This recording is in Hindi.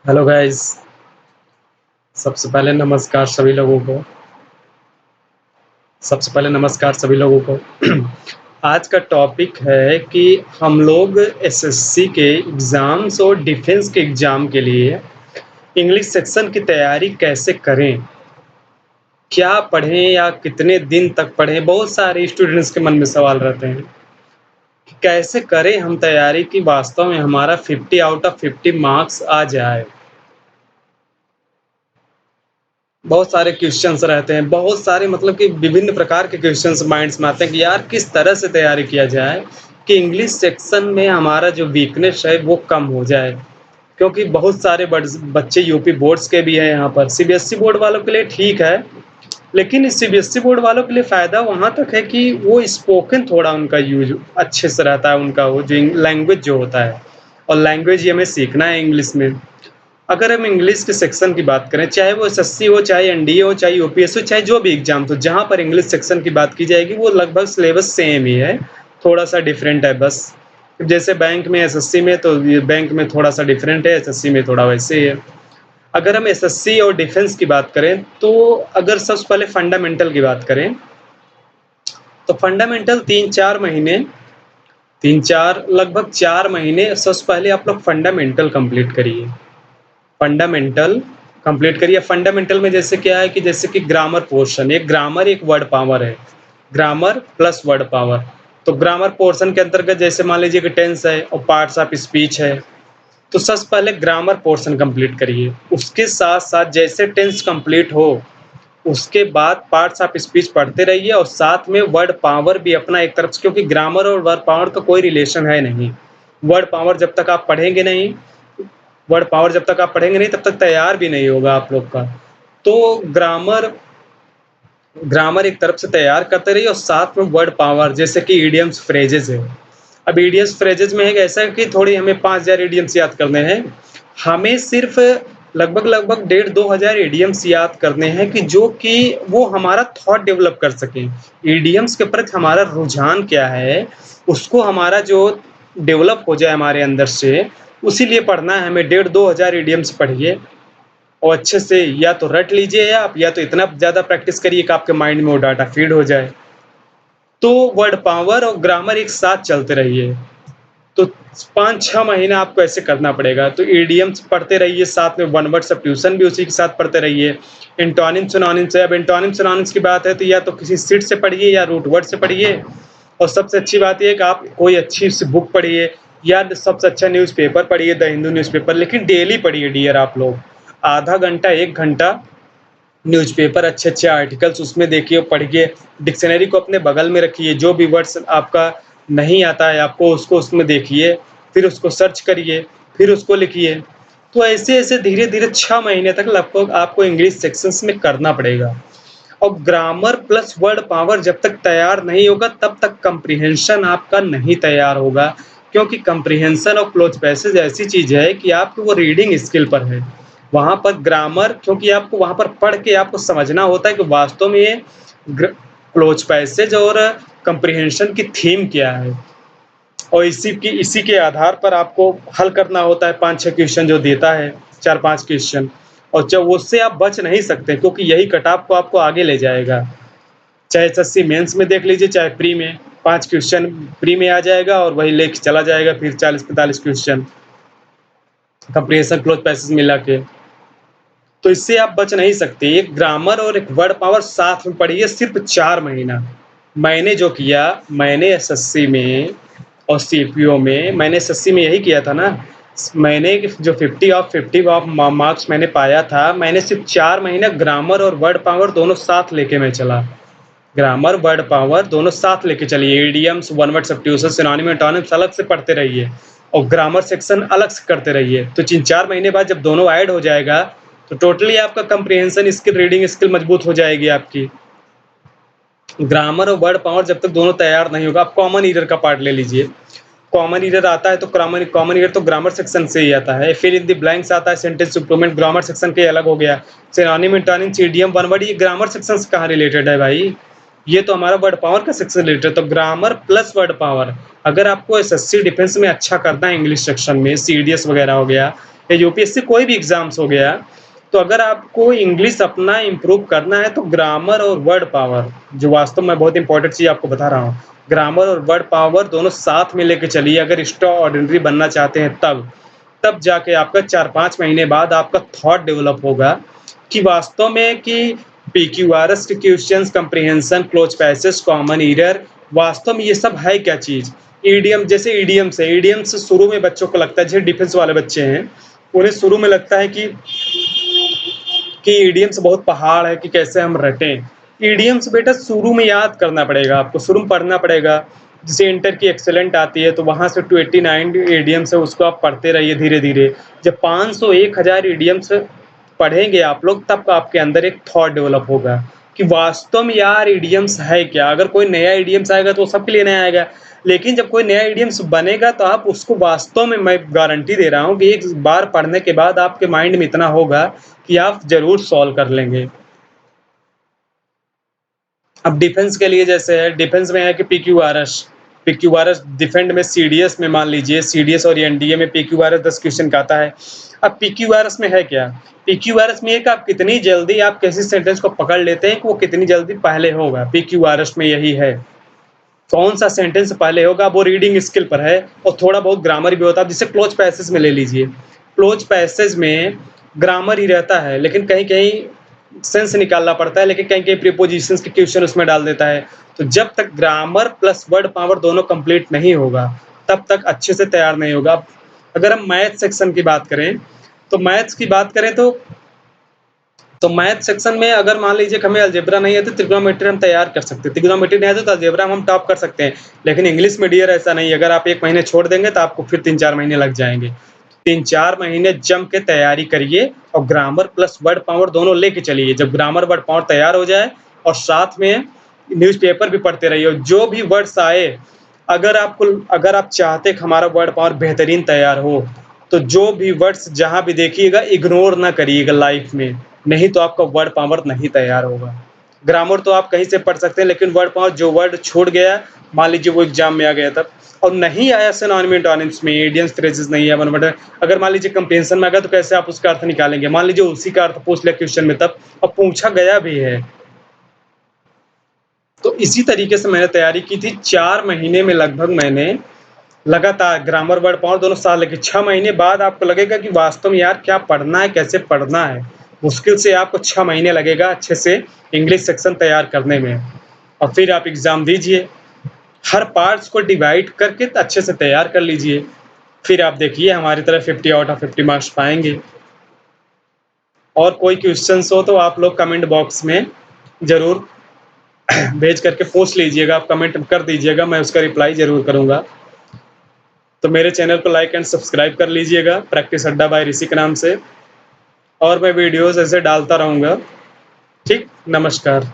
Hello guys. सबसे पहले नमस्कार सभी लोगों को सबसे पहले नमस्कार सभी लोगों को। आज का टॉपिक है कि हम लोग एसएससी के एग्ज़ाम्स और डिफेंस के एग्ज़ाम के लिए इंग्लिश सेक्शन की तैयारी कैसे करें? क्या पढ़ें या कितने दिन तक पढ़ें? बहुत सारे स्टूडेंट्स के मन में सवाल रहते हैं कि कैसे करें हम तैयारी कि वास्तव में हमारा 50 आउट ऑफ 50 मार्क्स आ जाए? बहुत सारे क्वेश्चंस रहते हैं, बहुत सारे मतलब कि विभिन्न प्रकार के क्वेश्चंस माइंड्स में आते हैं कि यार किस तरह से तैयारी किया जाए कि इंग्लिश सेक्शन में हमारा जो वीकनेस है वो कम हो जाए। क्योंकि बहुत सारे बच्चे यूपी बोर्ड्स के भी हैं यहाँ पर, सीबीएसई बोर्ड वालों के लिए ठीक है, लेकिन सीबीएसई बोर्ड वालों के लिए फ़ायदा वहाँ तक है कि वो स्पोकन थोड़ा उनका यूज़ अच्छे से रहता है, उनका वो जो लैंग्वेज जो होता है, और लैंग्वेज ही हमें सीखना है इंग्लिश में। अगर हम इंग्लिश के सेक्शन की बात करें, चाहे वो एसएससी हो, चाहे एनडीए हो, चाहे यूपीएससी हो, चाहे जो भी एग्जाम हो, जहाँ पर इंग्लिश सेक्शन की बात की जाएगी वो लगभग सिलेबस सेम ही है, थोड़ा-सा डिफरेंट है बस। जैसे बैंक में एसएससी में तो ये बैंक में थोड़ा-सा डिफरेंट है, एसएससी में थोड़ा वैसे ही है। अगर हम एसएससी और डिफेंस की बात करें, तो अगर सबसे पहले फंडामेंटल की बात करें, तो फंडामेंटल 3-4 महीने 3-4 लगभग 4 महीने सबसे पहले आप लोग फंडामेंटल कंप्लीट करिए। फंडामेंटल कंप्लीट करिए। फंडामेंटल में जैसे क्या है कि जैसे कि ग्रामर पोर्शन, एक ग्रामर एक वर्ड पावर है, ग्रामर प्लस वर्ड पावर। तो ग्रामर पोर्शन के अंतर्गत जैसे मान लीजिए कि टेंस है और पार्ट्स ऑफ स्पीच है, तो सबसे पहले ग्रामर पोर्शन कंप्लीट करिए। उसके साथ साथ जैसे टेंस कंप्लीट हो, उसके बाद पार्ट्स ऑफ स्पीच पढ़ते रहिए और साथ में वर्ड पावर भी अपना एक तरफ से, क्योंकि ग्रामर और वर्ड पावर का कोई रिलेशन है नहीं। वर्ड पावर जब तक आप पढ़ेंगे नहीं वर्ड पावर जब तक आप पढ़ेंगे नहीं तब तक तैयार भी नहीं होगा आप लोग का। तो ग्रामर ग्रामर एक तरफ से तैयार करते रहिए और साथ में वर्ड पावर जैसे कि इडियम्स फ्रेजेज़ है। अब इडियम्स फ्रेजेज़ में एक ऐसा है कि थोड़ी हमें 5000 इडियम्स याद करने हैं। हमें सिर्फ़ लगभग-लगभग डेढ़ 2000 इडियम्स याद करने हैं कि जो कि वो हमारा थॉट डेवलप कर सकें। इडियम्स के प्रति हमारा रुझान क्या है, उसको हमारा जो डेवलप हो जाए हमारे अंदर से, उसी लिए पढ़ना है हमें। डेढ़ 2000 इडियम्स पढ़िए और अच्छे से या तो रट लीजिए आप, या तो इतना ज़्यादा प्रैक्टिस करिए कि आपके माइंड में वो डाटा फ़ीड हो जाए। तो वर्ड पावर और ग्रामर एक साथ चलते रहिए। तो 5-6 महीना आपको ऐसे करना पड़ेगा। तो इडियम्स पढ़ते रहिए, साथ में वन वर्ड सब्स्टिट्यूशन भी उसी के साथ पढ़ते रहिए। एंटोनिम सिनोनिम्स है, अब एंटोनिम सिनोनिम्स की बात है तो या तो किसी सीट से पढ़िए या रूट वर्ड से पढ़िए। और सबसे अच्छी बात ये है कि आप कोई अच्छी सी बुक पढ़िए या सबसे अच्छा न्यूज़पेपर पढ़िए, द हिंदू न्यूज़पेपर, लेकिन डेली पढ़िए डियर आप लोग। आधा घंटा, 1 घंटा न्यूज़पेपर, अच्छे-अच्छे आर्टिकल्स उसमें देखिए, पढ़िए। डिक्शनरी को अपने बगल में रखिए, जो भी वर्ड्स आपका नहीं आता है आपको उसको उसमें देखिए, फिर उसको सर्च करिए, फिर उसको लिखिए। तो ऐसे-ऐसे धीरे-धीरे 6 महीने तक लगभग आपको इंग्लिश सेक्शंस में करना पड़ेगा। और ग्रामर प्लस वर्ड पावर जब तक तैयार नहीं होगा तब तक कम्प्रिहेंशन आपका नहीं तैयार होगा, क्योंकि कम्प्रिहेंशन और क्लोज पैसेज ऐसी चीज़ है कि आपकी वो रीडिंग स्किल पर है। वहाँ पर ग्रामर, क्योंकि आपको वहाँ पर पढ़ के आपको समझना होता है कि वास्तव में ये क्लोज पैसेज और कम्प्रिहेंशन की थीम क्या है, और इसी के आधार पर आपको हल करना होता है 5-6 क्वेश्चन जो देता है, 4-5 क्वेश्चन। और जब उससे आप बच नहीं सकते, क्योंकि यही कट ऑफ को आपको आगे ले जाएगा। चाहे एसएससी मेंस में देख लीजिए, चाहे प्री में, 5 क्वेश्चन प्री में आ जाएगा और वही लेके चला जाएगा फिर 40-45 क्वेश्चन कंप्रिहेंशन क्लोज पैसेज मिला के। तो इससे आप बच नहीं सकते। एक ग्रामर और एक वर्ड पावर साथ में पढ़िए सिर्फ़ 4 महीना। मैंने जो किया, मैंने एसएससी में और सीपीओ में, मैंने एसएससी में यही किया था ना। मैंने जो 50 ऑफ 50 ऑफ मार्क्स मैंने पाया था, मैंने सिर्फ़ 4 महीने ग्रामर और वर्ड पावर दोनों साथ लेके मैं चला। ग्रामर, वर्ड पावर दोनों साथ लेके चलिए। Idioms, one word substitution, synonym, antonyms अलग से पढ़ते रहिए और ग्रामर सेक्शन अलग से करते रहिए। तो 3-4 महीने बाद जब दोनों ऐड हो जाएगा, तो टोटली आपका कम्प्रिहेंशन स्किल, रीडिंग स्किल मजबूत हो जाएगी आपकी। ग्रामर और वर्ड पावर जब तक दोनों तैयार नहीं होगा, आप कॉमन ईरर का पार्ट ले लीजिए। कॉमन ईरर आता है तो कॉमन ईरर तो ग्रामर सेक्शन से ही आता है। फिर इन द ब्लैंक्स आता है, सेंटेंस इंप्रूवमेंट, ग्रामर सेक्शन के अलग हो गया। Synonym, antonyms, idiom, one word, ये ग्रामर सेक्शन से कहाँ रिलेटेड है भाई? ये तो हमारा वर्ड पावर का सेक्शन रिलेटेड है। तो ग्रामर प्लस वर्ड पावर, अगर आपको एसएससी डिफेंस में अच्छा करना है इंग्लिश सेक्शन में, सीडीएस वगैरह हो गया, या यूपीएससी कोई भी एग्ज़ाम्स हो गया, तो अगर आपको इंग्लिश अपना इम्प्रूव करना है तो ग्रामर और वर्ड पावर, जो वास्तव में बहुत इम्पोर्टेंट चीज़ आपको बता रहा हूँ, ग्रामर और वर्ड पावर दोनों साथ में लेके चलिए अगर एक्स्ट्रा ऑर्डिनरी बनना चाहते हैं तब। तब जाके आपका 4-5 महीने बाद आपका थॉट डेवलप होगा कि वास्तव में कि पीक्यूआरएस के questions, comprehension, cloze passage, common error, वास्तव में ये सब है क्या चीज़? ईडीएम जैसे ईडीएम्स है, ईडीएम्स शुरू में बच्चों को लगता है, जैसे डिफेंस वाले बच्चे हैं, उन्हें शुरू में लगता है कि ईडीएम्स बहुत पहाड़ है कि कैसे हम रटें। ईडीएम्स बेटा शुरू में याद करना पड़ेगा आपको, शुरू में पढ़ना पड़ेगा। जैसे इंटर की एक्सेलेंट आती है तो वहाँ से 289 ईडीएम्स है, उसको आप पढ़ते रहिए धीरे-धीरे। जब 500 1000 ईडीएम्स पढ़ेंगे आप लोग तब आपके अंदर एक थॉट डेवलप होगा कि वास्तव में यार ईडीएम्स है क्या? अगर कोई नया ईडीएम्स आएगा तो सबके लिए नया आएगा। लेकिन जब कोई नया ईडीएम्स बनेगा तो आप उसको वास्तव में मैं गारंटी दे रहा हूँ कि एक बार पढ़ने के बाद आपके माइंड में इतना होगा कि आप ज़रूर सॉल्व कर लेंगे। अब डिफेंस के लिए जैसे है, डिफेंस में है कि पीक्यूआरएस, पीक्यूआरएस डिफेंड में सीडीएस में मान लीजिए सीडीएस और एनडीए में पीक्यूआरएस 10 क्वेश्चन का आता है। अब पीक्यूआरएस में है क्या? पीक्यूआरएस में एक आप कितनी जल्दी आप किसी सेंटेंस को पकड़ लेते हैं कि वो कितनी जल्दी पहले होगा, पीक्यूआरएस में यही है। कौन सा सेंटेंस पहले होगा वो रीडिंग स्किल पर है और थोड़ा बहुत ग्रामर भी होता है, जिसे क्लोज पैसेज में ले लीजिए। क्लोज पैसेज में ग्रामर ही रहता है लेकिन कहीं-कहीं सेंस निकालना पड़ता है, लेकिन कहीं-कहीं प्रीपोजिशंस के क्वेश्चन उसमें डाल देता है। तो जब तक ग्रामर प्लस वर्ड पावर दोनों कंप्लीट नहीं होगा, तब तक अच्छे से तैयार नहीं होगा। अगर हम मैथ सेक्शन की बात करें, तो मैथ्स की बात करें तो मैथ सेक्शन में अगर मान लीजिए कि हमें अलजेब्रा नहीं है तो ट्रिग्नोमेट्री हम तैयार कर सकते हैं। ट्रिग्नोमेट्री नहीं है तो अलजेब्रा हम टॉप कर सकते हैं। लेकिन इंग्लिश में डियर ऐसा नहीं है, अगर आप 1 महीने छोड़ देंगे तो आपको फिर 3-4 महीने लग जाएँगे। 3-4 महीने जम के तैयारी करिए और ग्रामर प्लस वर्ड पावर दोनों लेके चलिए। जब ग्रामर वर्ड पावर तैयार हो जाए और साथ में न्यूज़पेपर भी पढ़ते रहिए और जो भी वर्ड्स आए, अगर आप चाहते हैं कि हमारा वर्ड पावर बेहतरीन तैयार हो, तो जो भी वर्ड्स जहाँ भी देखिएगा इग्नोर ना करिएगा लाइफ में, नहीं तो आपका वर्ड पावर नहीं तैयार होगा। ग्रामर तो आप कहीं से पढ़ सकते हैं लेकिन वर्ड पावर जो वर्ड छूट गया, मान लीजिए वो एग्ज़ाम में आ गया तब और नहीं आया सिनोनिम टॉनिम्स में, इडियम्स फ्रेजेस नहीं है, वन-वर्ड अगर मान लीजिए कंप्रिहेंशन में आ गया तो कैसे आप उसका अर्थ निकालेंगे? मान लीजिए उसी का अर्थ पूछ लिया क्वेश्चन में तब और पूछा गया भी है। तो इसी तरीके से मैंने तैयारी की थी, 4 महीने में लगभग मैंने लगातार ग्रामर, वर्ड पावर दोनों साथ लेके 6 महीने बाद आपको लगेगा कि वास्तव में यार क्या पढ़ना है, कैसे पढ़ना है। मुश्किल से आपको 6 महीने लगेगा अच्छे से इंग्लिश सेक्शन तैयार करने में और फिर आप एग्ज़ाम दीजिए। हर पार्ट्स को डिवाइड करके अच्छे से तैयार कर लीजिए। फिर आप देखिए हमारी तरह 50 आउट ऑफ 50 मार्क्स पाएँगे। और कोई क्वेश्चन्स हो तो आप लोग कमेंट बॉक्स में ज़रूर भेज करके पूछ लीजिएगा, आप कमेंट कर दीजिएगा, मैं उसका रिप्लाई ज़रूर करूँगा। तो मेरे चैनल को लाइक एंड सब्सक्राइब कर लीजिएगा, प्रैक्टिस अड्डा बाय ऋषि के नाम से और मैं वीडियोज़ ऐसे डालता रहूँगा। ठीक, नमस्कार।